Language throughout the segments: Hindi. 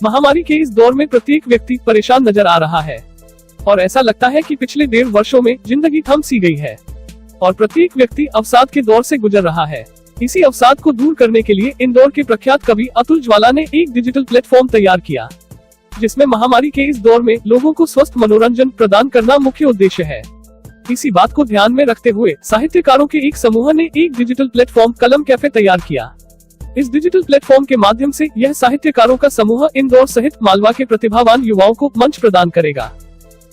महामारी के इस दौर में प्रत्येक व्यक्ति परेशान नजर आ रहा है और ऐसा लगता है कि पिछले 1.5 वर्षों में जिंदगी थम सी गई है और प्रत्येक व्यक्ति अवसाद के दौर से गुजर रहा है। इसी अवसाद को दूर करने के लिए इंदौर के प्रख्यात कवि अतुल ज्वाला ने एक डिजिटल प्लेटफॉर्म तैयार किया, जिसमें महामारी के इस दौर में लोगों को स्वस्थ मनोरंजन प्रदान करना मुख्य उद्देश्य है। इसी बात को ध्यान में रखते हुए साहित्यकारों के एक समूह ने एक डिजिटल प्लेटफॉर्म कलम कैफे तैयार किया। इस डिजिटल प्लेटफॉर्म के माध्यम से यह साहित्यकारों का समूह इंदौर सहित मालवा के प्रतिभावान युवाओं को मंच प्रदान करेगा।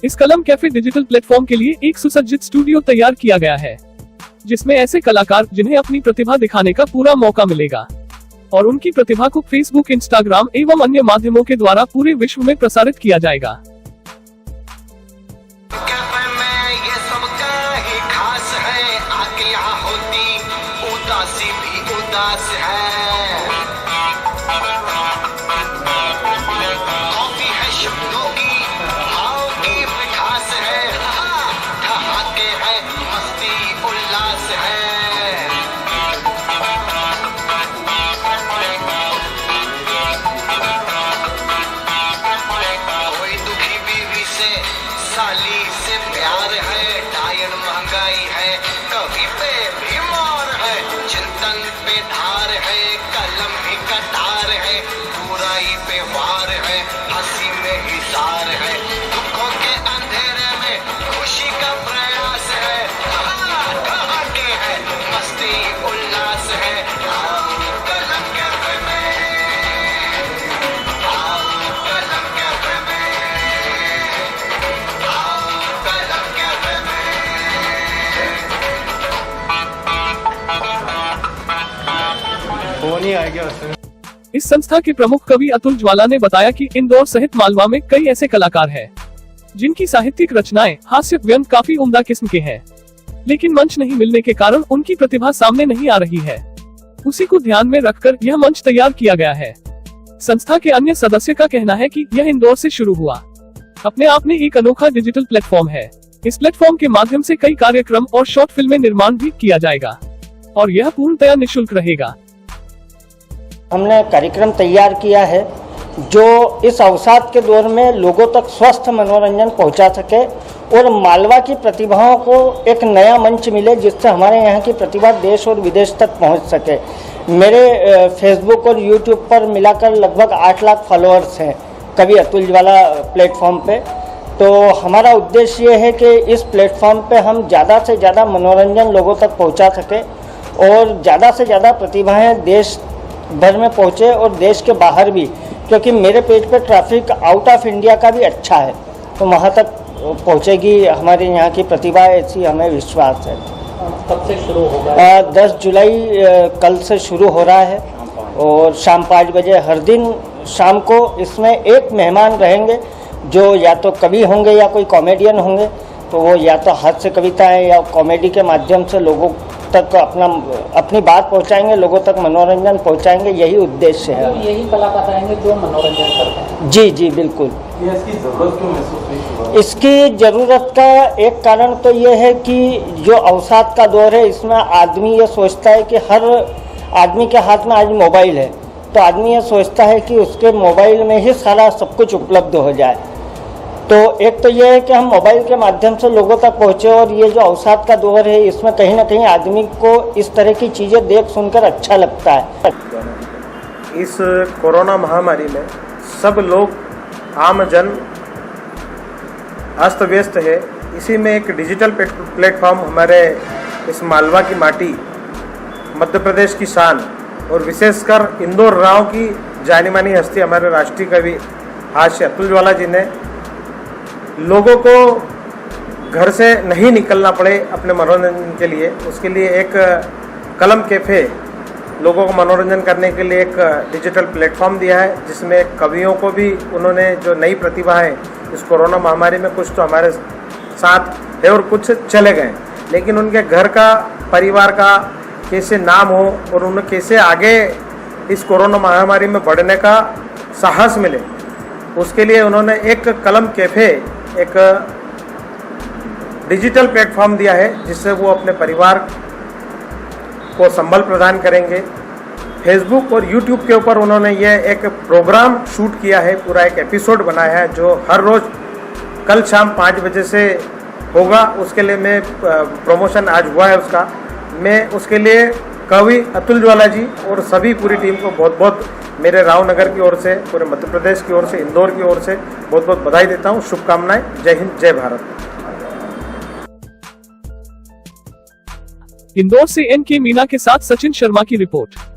इस कलम कैफे डिजिटल प्लेटफॉर्म के लिए एक सुसज्जित स्टूडियो तैयार किया गया है, जिसमें ऐसे कलाकार जिन्हें अपनी प्रतिभा दिखाने का पूरा मौका मिलेगा और उनकी प्रतिभा को फेसबुक, इंस्टाग्राम एवं अन्य माध्यमों के द्वारा पूरे विश्व में प्रसारित किया जाएगा। साली से प्यार है, डायन महंगाई है, कभी पे बीमार है, चिंतन पे धार है, कलम ही कटार है, बुराई पे वार है, हंसी में हिसार है, दुखों के अंधेरे में खुशी का प्रयास है, कहाँ के है मस्ती उल्लास है। कलम कैफे में, कलम कैफे में, इस संस्था के प्रमुख कवि अतुल ज्वाला ने बताया कि इंदौर सहित मालवा में कई ऐसे कलाकार हैं जिनकी साहित्यिक रचनाएं हास्य व्यंग काफी उम्दा किस्म के हैं, लेकिन मंच नहीं मिलने के कारण उनकी प्रतिभा सामने नहीं आ रही है। उसी को ध्यान में रखकर यह मंच तैयार किया गया है। संस्था के अन्य सदस्य का कहना है कि यह इंदौर से शुरू हुआ अपने आप में एक अनोखा डिजिटल प्लेटफॉर्म है। इस प्लेटफॉर्म के माध्यम से कई कार्यक्रम और शॉर्ट फिल्में निर्माण भी किया जाएगा और यह पूर्णतया निःशुल्क रहेगा। हमने कार्यक्रम तैयार किया है जो इस अवसाद के दौर में लोगों तक स्वस्थ मनोरंजन पहुंचा सके और मालवा की प्रतिभाओं को एक नया मंच मिले, जिससे हमारे यहाँ की प्रतिभा देश और विदेश तक पहुंच सके। मेरे फेसबुक और यूट्यूब पर मिलाकर लगभग 8 लाख फॉलोअर्स हैं कवि अतुल ज्वाला प्लेटफॉर्म पे। तो हमारा उद्देश्य ये है कि इस प्लेटफॉर्म पे हम ज़्यादा से ज़्यादा मनोरंजन लोगों तक पहुँचा सकें और ज़्यादा से ज़्यादा प्रतिभाएँ देश भर में पहुँचे और देश के बाहर भी, क्योंकि मेरे पेज पे ट्रैफिक आउट ऑफ इंडिया का भी अच्छा है, तो वहाँ तक पहुँचेगी हमारे यहाँ की प्रतिभा, ऐसी हमें विश्वास है। कब से शुरू होगा? 10 जुलाई कल से शुरू हो रहा है और शाम 5 बजे हर दिन शाम को इसमें एक मेहमान रहेंगे जो या तो कवि होंगे या कोई कॉमेडियन होंगे, तो वो या तो हास्य कविताएं या कॉमेडी के माध्यम से लोगों तक अपनी बात पहुंचाएंगे, लोगों तक मनोरंजन पहुंचाएंगे। यही उद्देश्य है। यही कलाकार आएंगे जो मनोरंजन करते हैं। जी जी बिल्कुल। इसकी ज़रूरत क्यों महसूस हुई? इसकी ज़रूरत का एक कारण तो ये है कि जो अवसाद का दौर है, इसमें आदमी ये सोचता है कि हर आदमी के हाथ में आज मोबाइल है, तो आदमी ये सोचता है कि उसके मोबाइल में ही सारा सब कुछ उपलब्ध हो जाए। तो एक तो ये है कि हम मोबाइल के माध्यम से लोगों तक पहुँचे और ये जो अवसाद का दौर है इसमें कहीं ना कहीं आदमी को इस तरह की चीज़ें देख सुनकर अच्छा लगता है। इस कोरोना महामारी में सब लोग आम जन अस्त व्यस्त है, इसी में एक डिजिटल प्लेटफॉर्म हमारे इस मालवा की माटी, मध्य प्रदेश की शान और विशेषकर इंदौर गाँव की जानी मानी हस्ती हमारे राष्ट्रीय कवि हास्य अतुल ज्वाला जी ने लोगों को घर से नहीं निकलना पड़े अपने मनोरंजन के लिए, उसके लिए एक कलम कैफे लोगों को मनोरंजन करने के लिए एक डिजिटल प्लेटफॉर्म दिया है, जिसमें कवियों को भी उन्होंने जो नई प्रतिभा है इस कोरोना महामारी में कुछ तो हमारे साथ है और कुछ चले गए, लेकिन उनके घर का परिवार का कैसे नाम हो और उन्हें कैसे आगे इस कोरोना महामारी में बढ़ने का साहस मिले, उसके लिए उन्होंने एक कलम कैफे, एक डिजिटल प्लेटफॉर्म दिया है, जिससे वो अपने परिवार को संबल प्रदान करेंगे फेसबुक और यूट्यूब के ऊपर उन्होंने ये एक प्रोग्राम शूट किया है, पूरा एक एपिसोड बनाया है जो हर रोज़ कल शाम 5 बजे से होगा। उसके लिए मैं प्रमोशन आज हुआ है उसका, मैं उसके लिए कवि अतुल ज्वाला जी और सभी पूरी टीम को बहुत बहुत मेरे रावनगर की ओर से, पूरे मध्य प्रदेश की ओर से, इंदौर की ओर से बहुत बहुत बधाई देता हूँ, शुभकामनाएं। जय हिंद, जय भारत। इंदौर से एन के मीना के साथ सचिन शर्मा की रिपोर्ट।